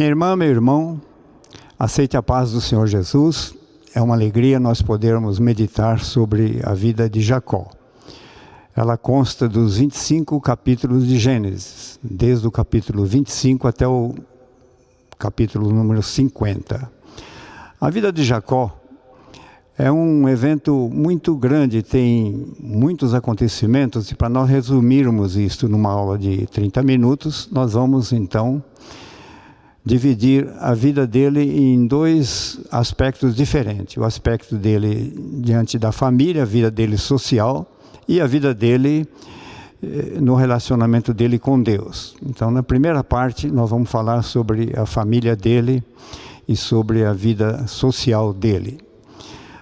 Minha irmã, meu irmão, aceite a paz do Senhor Jesus. É uma alegria nós podermos meditar sobre a vida de Jacó. Ela consta dos 25 capítulos de Gênesis, desde o capítulo 25 até o capítulo número 50. A vida de Jacó é um evento muito grande, tem muitos acontecimentos, e para nós resumirmos isto numa aula de 30 minutos, nós vamos então dividir a vida dele em dois aspectos diferentes. O aspecto dele diante da família, a vida dele social, e a vida dele no relacionamento dele com Deus. Então, na primeira parte, nós vamos falar sobre a família dele e sobre a vida social dele.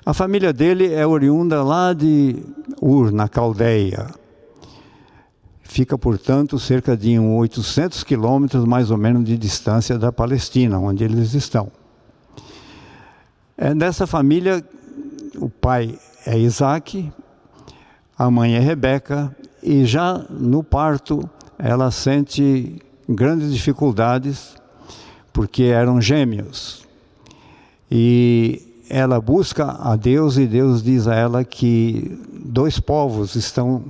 A família dele é oriunda lá de Ur, na Caldeia. Fica, portanto, cerca de 800 quilômetros, mais ou menos, de distância da Palestina, onde eles estão. Dessa família, o pai é Isaac, a mãe é Rebeca, e já no parto ela sente grandes dificuldades, porque eram gêmeos. E ela busca a Deus, e Deus diz a ela que dois povos estão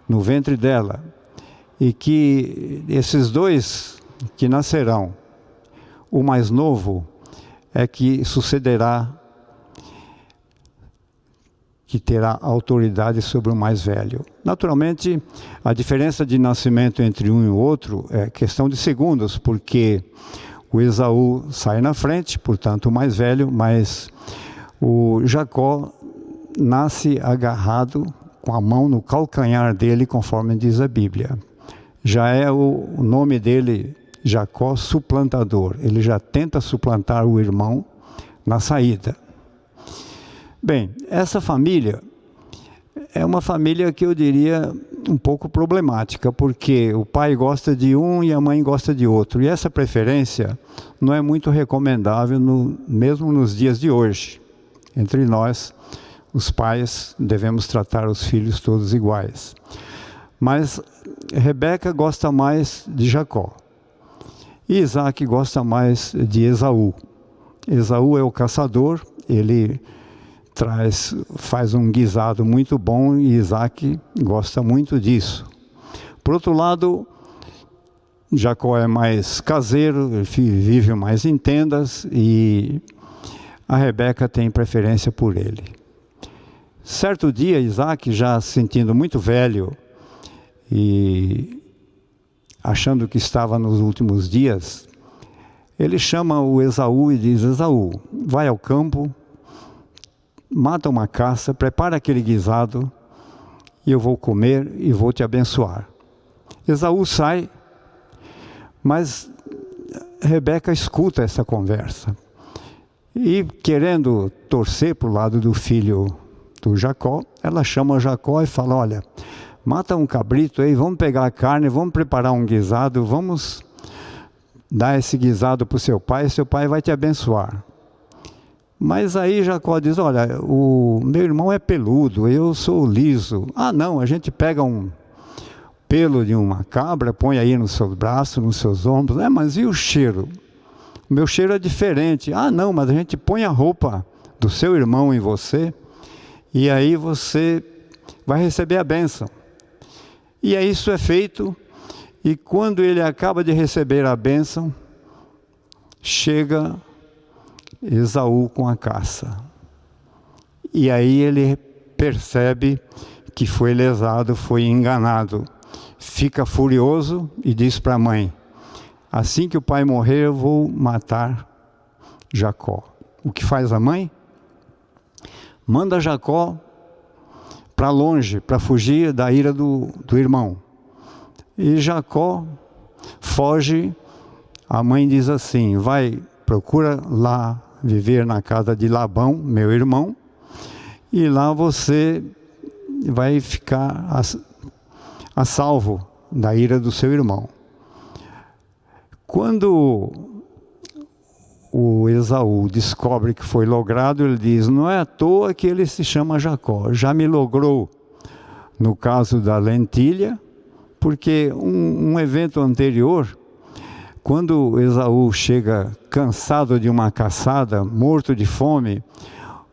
no ventre dela, e que esses dois que nascerão, o mais novo é que sucederá, que terá autoridade sobre o mais velho. Naturalmente, a diferença de nascimento entre um e o outro é questão de segundos, porque o Esaú sai na frente, portanto o mais velho, mas o Jacó nasce agarrado com a mão no calcanhar dele, conforme diz a Bíblia. Já é o nome dele, Jacó, suplantador. Ele já tenta suplantar o irmão na saída. Bem, essa família é uma família que eu diria um pouco problemática, porque o pai gosta de um e a mãe gosta de outro. E essa preferência não é muito recomendável, mesmo nos dias de hoje. Entre nós, os pais devemos tratar os filhos todos iguais. Mas Rebeca gosta mais de Jacó. E Isaac gosta mais de Esaú. Esaú é o caçador, ele faz um guisado muito bom, e Isaac gosta muito disso. Por outro lado, Jacó é mais caseiro, vive mais em tendas, e a Rebeca tem preferência por ele. Certo dia, Isaac, já se sentindo muito velho e achando que estava nos últimos dias, ele chama o Esaú e diz: Esaú, vai ao campo, mata uma caça, prepara aquele guisado, e eu vou comer e vou te abençoar. Esaú sai, mas Rebeca escuta essa conversa. E querendo torcer para o lado do filho do Jacó, ela chama Jacó e fala: olha, mata um cabrito aí, vamos pegar a carne, vamos preparar um guisado, vamos dar esse guisado para o seu pai vai te abençoar. Mas aí Jacó diz: olha, o meu irmão é peludo, eu sou liso. Ah não, a gente pega um pelo de uma cabra, põe aí nos seus braços, nos seus ombros. Mas e o cheiro? O meu cheiro é diferente. Ah não, mas a gente põe a roupa do seu irmão em você, e aí você vai receber a bênção. E aí isso é feito, e quando ele acaba de receber a bênção, chega Esaú com a caça. E aí ele percebe que foi lesado, foi enganado. Fica furioso e diz para a mãe: assim que o pai morrer, eu vou matar Jacó. O que faz a mãe? Manda Jacó para longe, para fugir da ira do irmão. E Jacó foge. A mãe diz assim: vai, procura lá viver na casa de Labão, meu irmão, e lá você vai ficar a salvo da ira do seu irmão. Quando o Esaú descobre que foi logrado, ele diz: não é à toa que ele se chama Jacó, já me logrou no caso da lentilha, porque um evento anterior, quando Esaú chega cansado de uma caçada, morto de fome,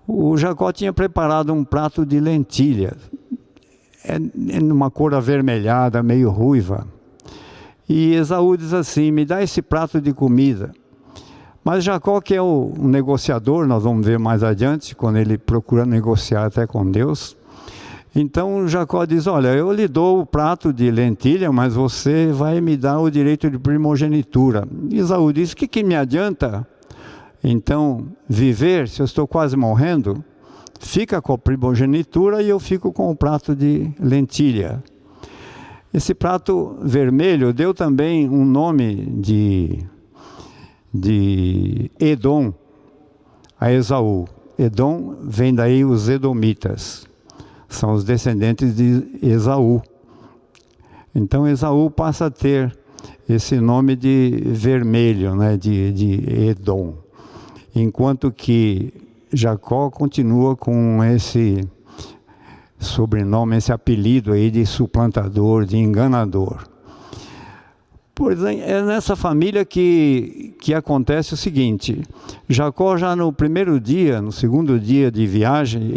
o Jacó tinha preparado um prato de lentilha, numa cor avermelhada, meio ruiva. E Esaú diz assim: me dá esse prato de comida. Mas Jacó, que é um negociador, nós vamos ver mais adiante, quando ele procura negociar até com Deus. Então Jacó diz: olha, eu lhe dou o prato de lentilha, mas você vai me dar o direito de primogenitura. Esaú diz: o que me adianta então viver, se eu estou quase morrendo? Fica com a primogenitura e eu fico com o prato de lentilha. Esse prato vermelho deu também um nome de Edom a Esaú. Edom vem daí os edomitas, são os descendentes de Esaú. Então Esaú passa a ter esse nome de vermelho, né, de Edom, enquanto que Jacó continua com esse sobrenome, esse apelido aí de suplantador, de enganador. Pois é nessa família que acontece o seguinte: Jacó, já no primeiro dia, no segundo dia de viagem,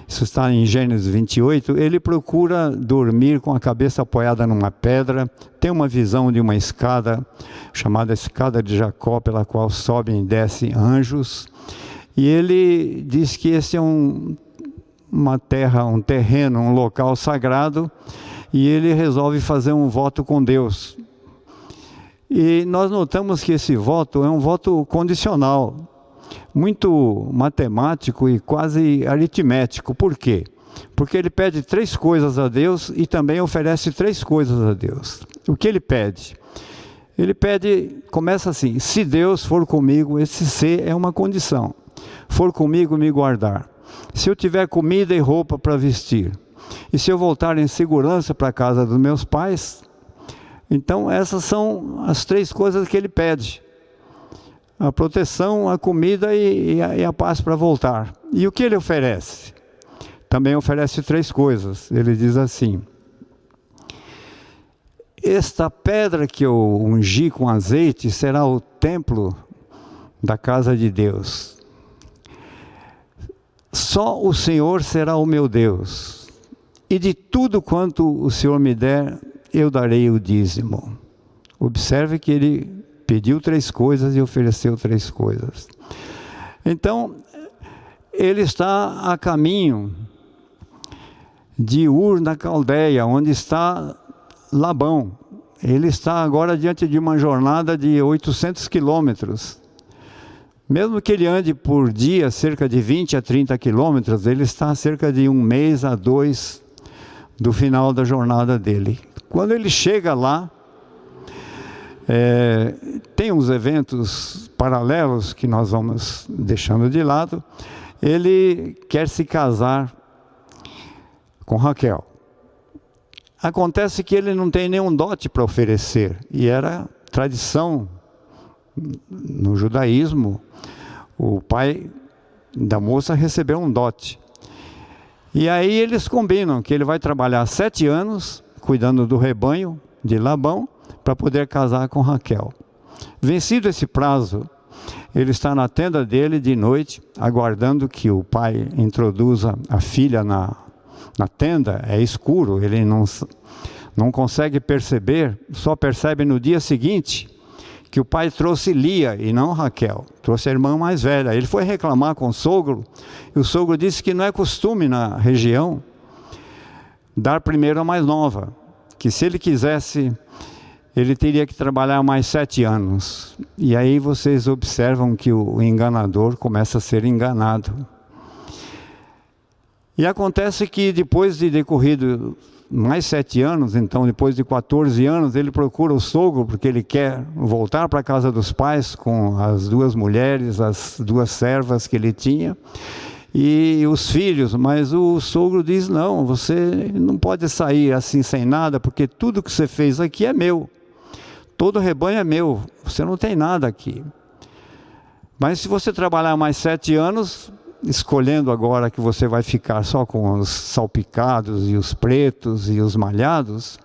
isso está em Gênesis 28, ele procura dormir com a cabeça apoiada numa pedra, tem uma visão de uma escada, chamada escada de Jacó, pela qual sobem e descem anjos, e ele diz que esse é uma terra, um terreno, um local sagrado, e ele resolve fazer um voto com Deus. E nós notamos que esse voto é um voto condicional, muito matemático e quase aritmético. Por quê? Porque ele pede 3 coisas a Deus e também oferece 3 coisas a Deus. O que ele pede? Ele pede, começa assim: se Deus for comigo, esse se é uma condição, for comigo me guardar, se eu tiver comida e roupa para vestir, e se eu voltar em segurança para a casa dos meus pais. Então essas são as 3 coisas que ele pede: a proteção, a comida e a paz para voltar. E o que ele oferece? Também oferece 3 coisas. Ele diz assim: esta pedra que eu ungi com azeite será o templo da casa de Deus. Só o Senhor será o meu Deus, e de tudo quanto o Senhor me der, eu darei o dízimo. Observe que ele pediu 3 coisas e ofereceu 3 coisas. Então, ele está a caminho de Ur, na Caldeia, onde está Labão. Ele está agora diante de uma jornada de 800 quilômetros. Mesmo que ele ande por dia cerca de 20 a 30 quilômetros, ele está a cerca de 1 mês a 2 do final da jornada dele. Quando ele chega lá, tem uns eventos paralelos que nós vamos deixando de lado. Ele quer se casar com Raquel. Acontece que ele não tem nenhum dote para oferecer, e era tradição no judaísmo o pai da moça recebeu um dote. E aí eles combinam que ele vai trabalhar 7 anos cuidando do rebanho de Labão para poder casar com Raquel. Vencido esse prazo, ele está na tenda dele de noite, aguardando que o pai introduza a filha na tenda. É escuro, ele não consegue perceber, só percebe no dia seguinte que o pai trouxe Lia e não Raquel, trouxe a irmã mais velha. Ele foi reclamar com o sogro, e o sogro disse que não é costume na região dar primeiro a mais nova, que se ele quisesse, ele teria que trabalhar mais 7 anos. E aí vocês observam que o enganador começa a ser enganado. E acontece que depois de decorrido mais 7 anos, então depois de 14 anos, ele procura o sogro, porque ele quer voltar para a casa dos pais com as 2 mulheres, as 2 servas que ele tinha, e os filhos. Mas o sogro diz: não, você não pode sair assim sem nada, porque tudo que você fez aqui é meu, todo o rebanho é meu, você não tem nada aqui. Mas se você trabalhar mais 7 anos, escolhendo agora que você vai ficar só com os salpicados e os pretos e os malhados,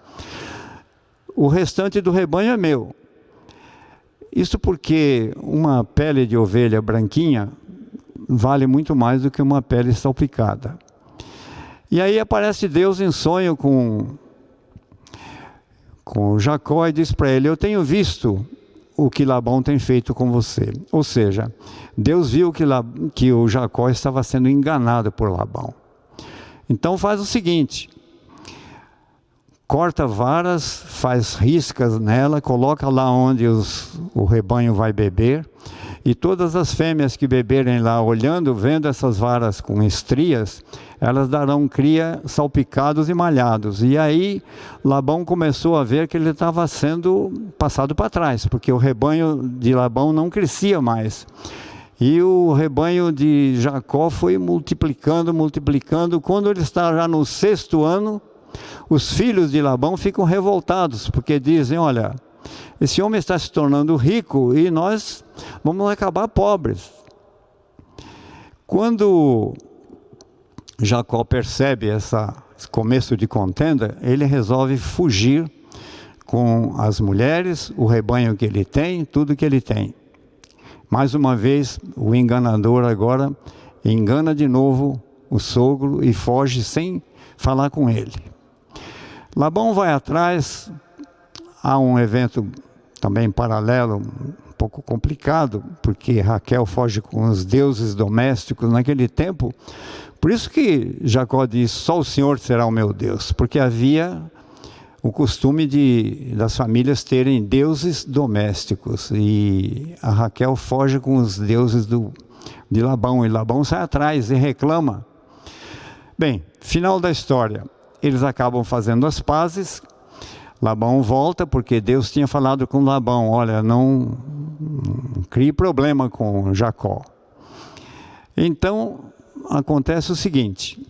o restante do rebanho é meu. Isso porque uma pele de ovelha branquinha vale muito mais do que uma pele salpicada. E aí aparece Deus em sonho com Jacó e diz para ele: eu tenho visto o que Labão tem feito com você. Ou seja, Deus viu que o Jacó estava sendo enganado por Labão. Então faz o seguinte: corta varas, faz riscas nela, coloca lá onde o rebanho vai beber, e todas as fêmeas que beberem lá, olhando, vendo essas varas com estrias, elas darão cria salpicados e malhados. E aí Labão começou a ver que ele estava sendo passado para trás, porque o rebanho de Labão não crescia mais. E o rebanho de Jacó foi multiplicando. Quando ele está já no 6º ano, os filhos de Labão ficam revoltados, porque dizem: olha, esse homem está se tornando rico e nós vamos acabar pobres. Quando Jacó percebe esse começo de contenda, ele resolve fugir com as mulheres, o rebanho que ele tem, tudo que ele tem. Mais uma vez, o enganador agora engana de novo o sogro e foge sem falar com ele. Labão vai atrás. Há um evento também paralelo, um pouco complicado, porque Raquel foge com os deuses domésticos naquele tempo. Por isso que Jacó diz: só o Senhor será o meu Deus, porque havia o costume das famílias terem deuses domésticos, e a Raquel foge com os deuses de Labão, e Labão sai atrás e reclama. Bem, final da história, eles acabam fazendo as pazes. Labão volta, porque Deus tinha falado com Labão: olha, não crie problema com Jacó. Então acontece o seguinte: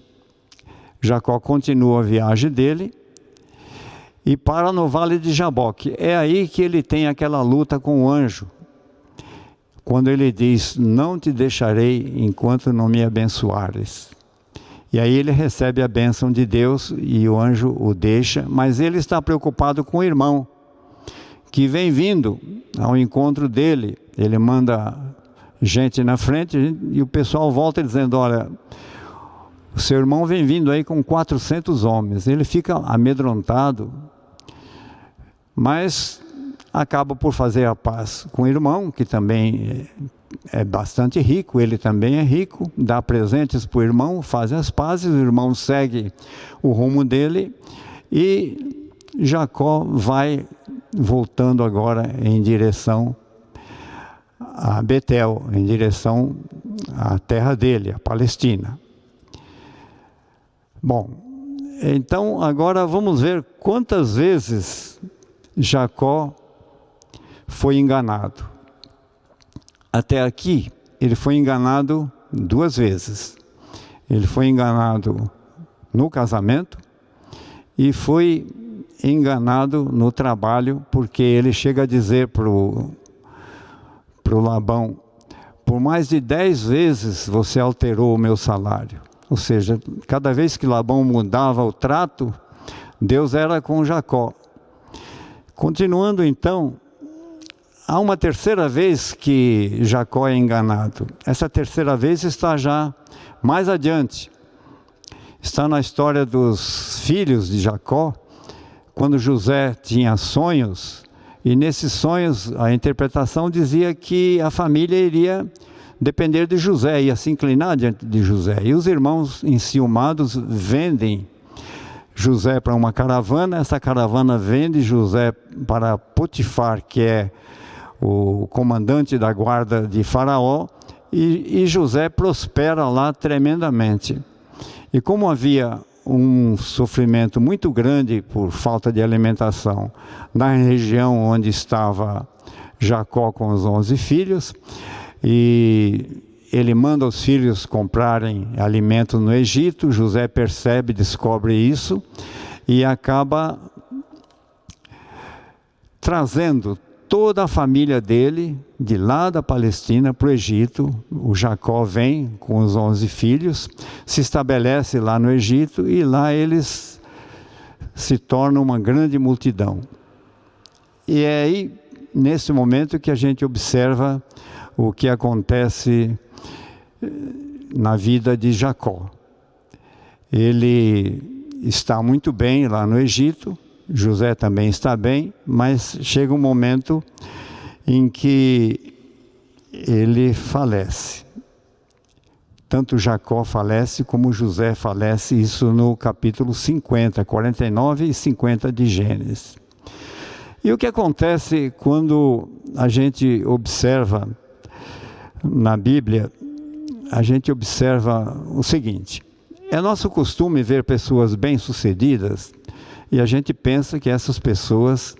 Jacó continua a viagem dele e para no vale de Jaboque. É aí que ele tem aquela luta com o anjo, quando ele diz: não te deixarei enquanto não me abençoares. E aí ele recebe a bênção de Deus e o anjo o deixa, mas ele está preocupado com o irmão, que vem vindo ao encontro dele. Ele manda gente na frente e o pessoal volta dizendo: olha, o seu irmão vem vindo aí com 400 homens. Ele fica amedrontado, mas acaba por fazer a paz com o irmão, que também é bastante rico, ele também é rico, dá presentes para o irmão, faz as pazes, o irmão segue o rumo dele, e Jacó vai voltando agora em direção a Betel, em direção à terra dele, a Palestina. Bom, então agora vamos ver quantas vezes Jacó foi enganado. Até aqui, ele foi enganado 2 vezes. Ele foi enganado no casamento e foi enganado no trabalho, porque ele chega a dizer para o Labão: por mais de 10 vezes você alterou o meu salário. Ou seja, cada vez que Labão mudava o trato, Deus era com Jacó. Continuando então, há uma terceira vez que Jacó é enganado. Essa terceira vez está já mais adiante. Está na história dos filhos de Jacó, quando José tinha sonhos, e nesses sonhos a interpretação dizia que a família iria depender de José, ia se inclinar diante de José. E os irmãos enciumados vendem José para uma caravana. Essa caravana vende José para Potifar, que é o comandante da guarda de Faraó, e José prospera lá tremendamente. E como havia um sofrimento muito grande por falta de alimentação na região onde estava Jacó com os 11 filhos, e ele manda os filhos comprarem alimentos no Egito. José percebe, descobre isso e acaba trazendo toda a família dele de lá da Palestina para o Egito. O Jacó vem com os 11 filhos, se estabelece lá no Egito e lá eles se tornam uma grande multidão. E aí nesse momento que a gente observa o que acontece na vida de Jacó. Ele está muito bem lá no Egito, José também está bem, mas chega um momento em que ele falece. Tanto Jacó falece como José falece, isso no capítulo 50, 49 e 50 de Gênesis. E o que acontece quando a gente observa na Bíblia, a gente observa o seguinte: é nosso costume ver pessoas bem-sucedidas e a gente pensa que essas pessoas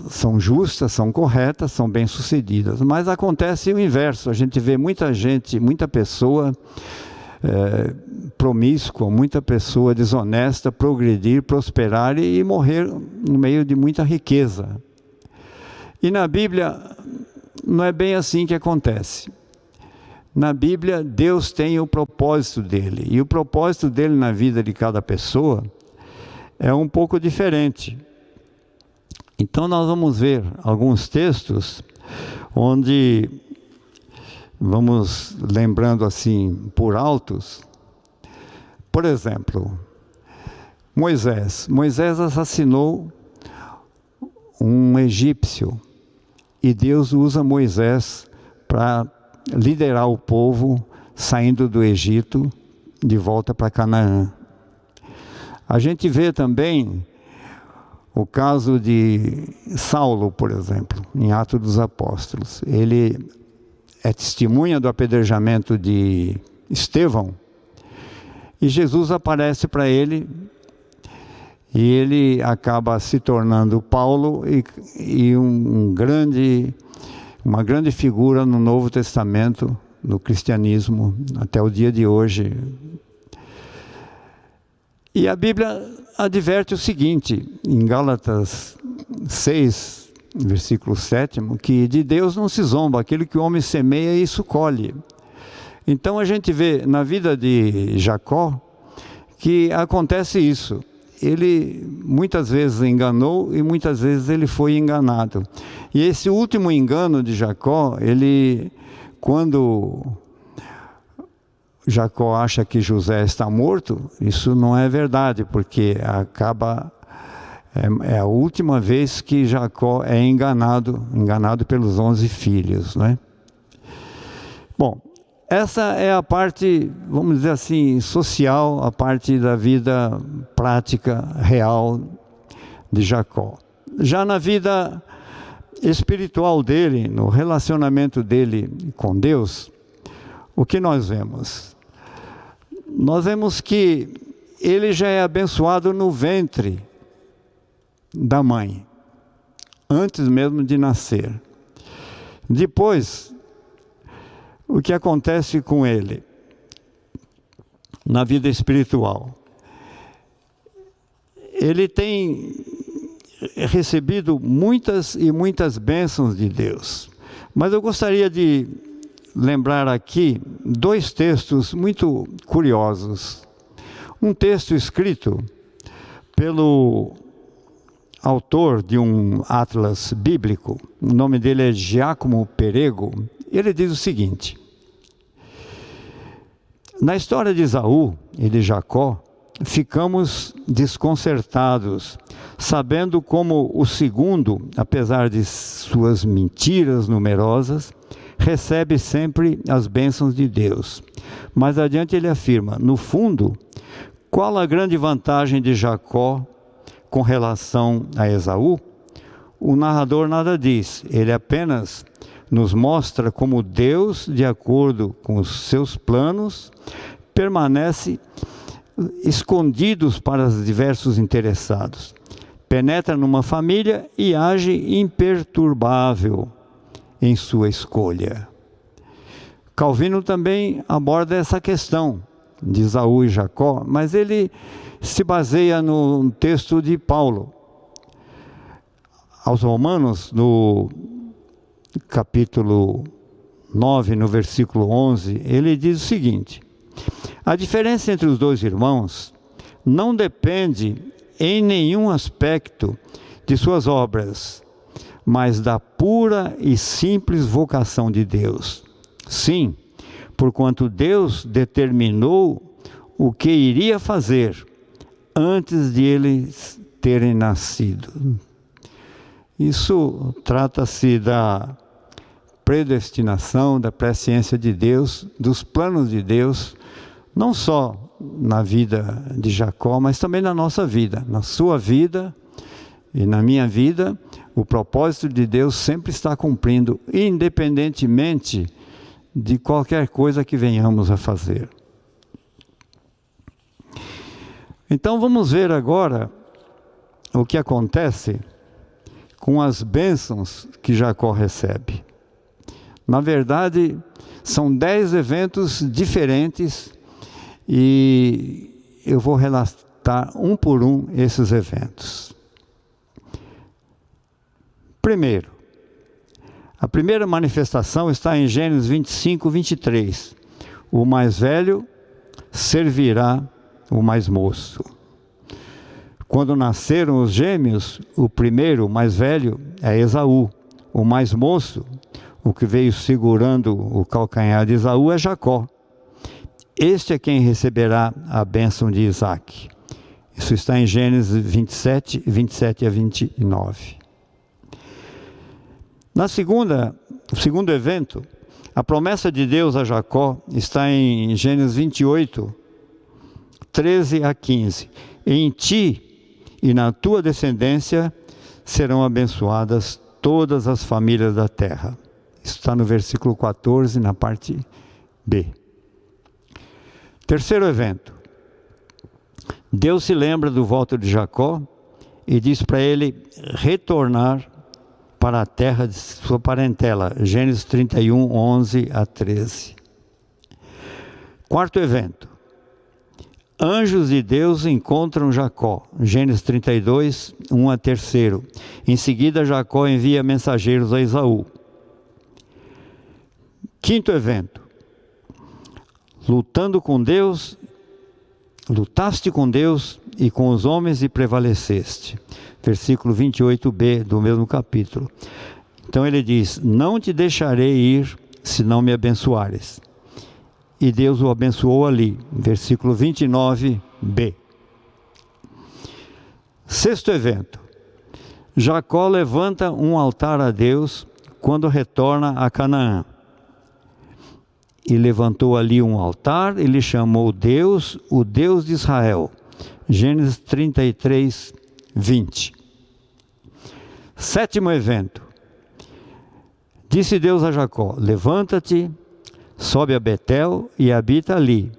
são justas, são corretas, são bem-sucedidas. Mas acontece o inverso, a gente vê muita gente, muita pessoa promíscua, muita pessoa desonesta progredir, prosperar e morrer no meio de muita riqueza. E na Bíblia não é bem assim que acontece. Na Bíblia, Deus tem o propósito dele, e o propósito dele na vida de cada pessoa é um pouco diferente. Então nós vamos ver alguns textos onde vamos lembrando assim por altos. Por exemplo, Moisés assassinou um egípcio e Deus usa Moisés para liderar o povo saindo do Egito de volta para Canaã. A gente vê também o caso de Saulo, por exemplo, em Atos dos Apóstolos. Ele é testemunha do apedrejamento de Estevão e Jesus aparece para ele e ele acaba se tornando Paulo e uma grande figura no Novo Testamento, no cristianismo, até o dia de hoje. E a Bíblia adverte o seguinte, em Gálatas 6, versículo 7, que de Deus não se zomba, aquilo que o homem semeia, isso colhe. Então a gente vê na vida de Jacó que acontece isso. Ele muitas vezes enganou e muitas vezes ele foi enganado. E esse último engano de Jacó, quando Jacó acha que José está morto, isso não é verdade, porque é a última vez que Jacó é enganado pelos 11 filhos, né? Bom, essa é a parte, vamos dizer assim, social, a parte da vida prática, real de Jacó. Já na vida espiritual dele, no relacionamento dele com Deus, o que nós vemos? Nós vemos que ele já é abençoado no ventre da mãe, antes mesmo de nascer. Depois, o que acontece com ele na vida espiritual? Ele tem recebido muitas e muitas bênçãos de Deus. Mas eu gostaria de lembrar aqui 2 textos muito curiosos. Um texto escrito pelo autor de um atlas bíblico, o nome dele é Giacomo Perego. Ele diz o seguinte: na história de Esaú e de Jacó, ficamos desconcertados, sabendo como o segundo, apesar de suas mentiras numerosas, recebe sempre as bênçãos de Deus. Mais adiante ele afirma: no fundo, qual a grande vantagem de Jacó com relação a Esaú? O narrador nada diz, ele apenas nos mostra como Deus, de acordo com os seus planos, permanece escondidos para os diversos interessados. Penetra numa família e age imperturbável em sua escolha. Calvino também aborda essa questão de Esaú e Jacó, mas ele se baseia no texto de Paulo aos Romanos, no capítulo 9, no versículo 11, ele diz o seguinte: a diferença entre os 2 irmãos não depende em nenhum aspecto de suas obras. mas da pura e simples vocação de Deus. Sim, porquanto Deus determinou o que iria fazer antes de eles terem nascido. Isso trata-se da predestinação, da presciência de Deus, dos planos de Deus, não só na vida de Jacó, mas também na nossa vida, na sua vida e na minha vida. O propósito de Deus sempre está cumprindo, independentemente de qualquer coisa que venhamos a fazer. Então vamos ver agora o que acontece com as bênçãos que Jacó recebe. Na verdade, são 10 eventos diferentes e eu vou relatar um por um esses eventos. Primeiro, a primeira manifestação está em Gênesis 25, 23. O mais velho servirá o mais moço. Quando nasceram os gêmeos, o primeiro, o mais velho, é Esaú. O mais moço, o que veio segurando o calcanhar de Esaú, é Jacó. Este é quem receberá a bênção de Isaac. Isso está em Gênesis 27, 27 a 29. O segundo evento, a promessa de Deus a Jacó está em Gênesis 28, 13 a 15. Em ti e na tua descendência serão abençoadas todas as famílias da terra. Isso está no versículo 14, na parte B. Terceiro evento. Deus se lembra do voto de Jacó e diz para ele retornar para a terra de sua parentela. Gênesis 31, 11 a 13. Quarto evento. Anjos de Deus encontram Jacó. Gênesis 32, 1 a 3. Em seguida, Jacó envia mensageiros a Esaú. Quinto evento. Lutaste com Deus e com os homens e prevaleceste. Versículo 28b do mesmo capítulo. Então ele diz: não te deixarei ir se não me abençoares. E Deus o abençoou ali. Versículo 29b. Sexto evento. Jacó levanta um altar a Deus quando retorna a Canaã. E levantou ali um altar e lhe chamou Deus, o Deus de Israel. Gênesis 33, 20. Sétimo evento. Disse Deus a Jacó: levanta-te, sobe a Betel e habita ali.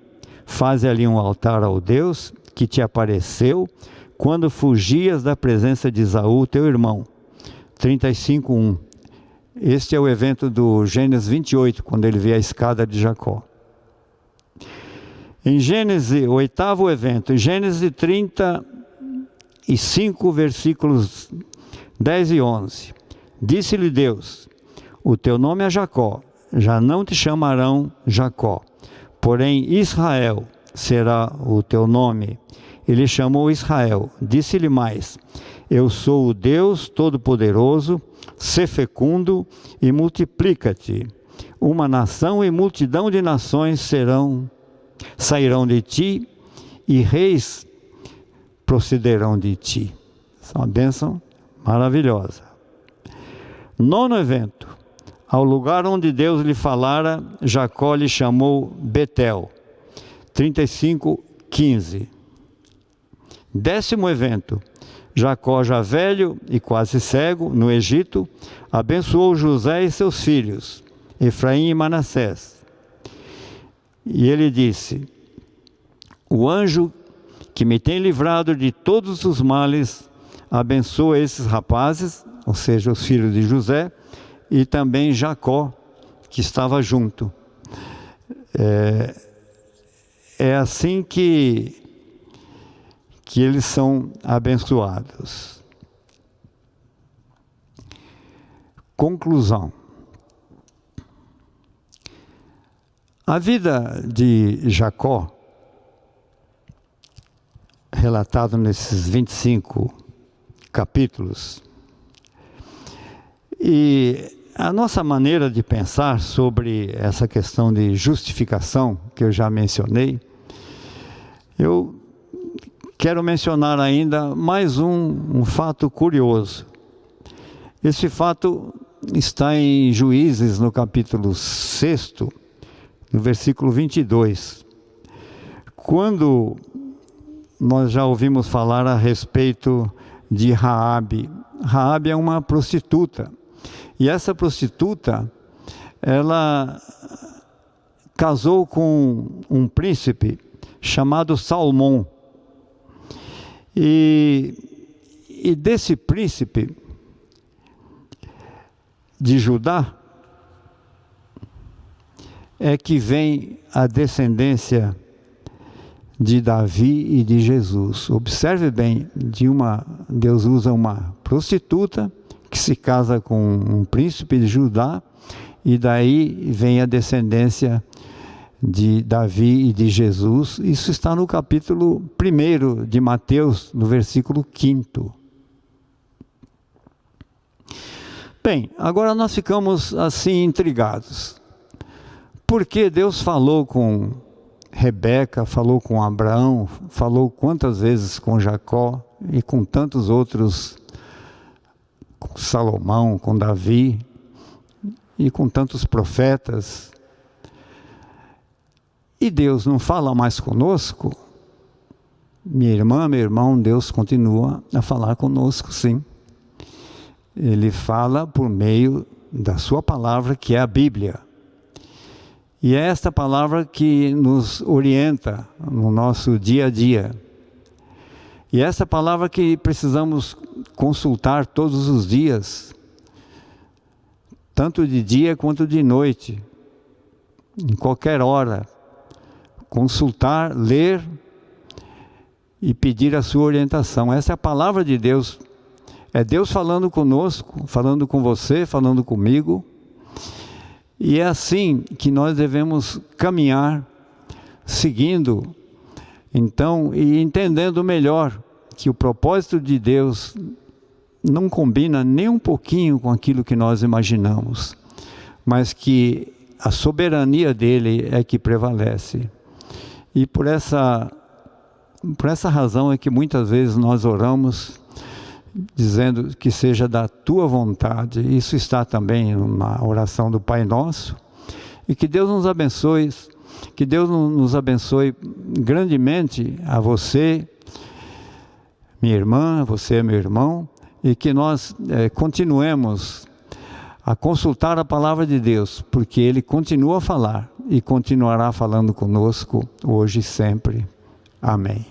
Faze ali um altar ao Deus que te apareceu quando fugias da presença de Esaú, teu irmão. 35, 1. Este é o evento do Gênesis 28, quando ele vê a escada de Jacó. Em Gênesis, o oitavo evento, em Gênesis 35, versículos 10 e 11. Disse-lhe Deus: o teu nome é Jacó, já não te chamarão Jacó, porém Israel será o teu nome. Ele chamou Israel. Disse-lhe mais: eu sou o Deus Todo-Poderoso, sê fecundo e multiplica-te. Uma nação e multidão de nações sairão de ti, e reis procederão de ti. Essa é uma bênção maravilhosa. Nono evento. Ao lugar onde Deus lhe falara, Jacó lhe chamou Betel. 35, 15. Décimo evento. Jacó, já velho e quase cego, no Egito, abençoou José e seus filhos, Efraim e Manassés. E ele disse: o anjo que me tem livrado de todos os males, abençoa esses rapazes, ou seja, os filhos de José, e também Jacó, que estava junto. É assim que eles são abençoados. Conclusão. A vida de Jacó, relatado nesses 25 capítulos, E a nossa maneira de pensar sobre essa questão de justificação, que eu já mencionei, eu quero mencionar ainda mais um fato curioso. Esse fato está em Juízes, no capítulo 6, no versículo 22. Quando nós já ouvimos falar a respeito de Raabe. Raabe é uma prostituta. E essa prostituta, ela casou com um príncipe chamado Salmão. E desse príncipe de Judá é que vem a descendência de Davi e de Jesus. Observe bem, Deus usa uma prostituta que se casa com um príncipe de Judá, e daí vem a descendência de Davi e de Jesus. Isso está no capítulo 1 de Mateus, no versículo 5. Bem, agora nós ficamos assim intrigados. Por que Deus falou com Rebeca, falou com Abraão, falou quantas vezes com Jacó e com tantos outros, com Salomão, com Davi e com tantos profetas? E Deus não fala mais conosco? Minha irmã, meu irmão, Deus continua a falar conosco, sim. Ele fala por meio da sua palavra, que é a Bíblia. E é esta palavra que nos orienta no nosso dia a dia. E é essa palavra que precisamos consultar todos os dias, tanto de dia quanto de noite, em qualquer hora. Consultar, ler e pedir a sua orientação. Essa é a palavra de Deus. É Deus falando conosco, falando com você, falando comigo. E é assim que nós devemos caminhar, seguindo, então, e entendendo melhor que o propósito de Deus não combina nem um pouquinho com aquilo que nós imaginamos, mas que a soberania dele é que prevalece. E por essa razão é que muitas vezes nós oramos dizendo que seja da tua vontade. Isso está também na oração do Pai Nosso. E que Deus nos abençoe, que Deus nos abençoe grandemente, a você, minha irmã, você, meu irmão, e que nós continuemos a consultar a palavra de Deus, porque Ele continua a falar e continuará falando conosco hoje e sempre. Amém.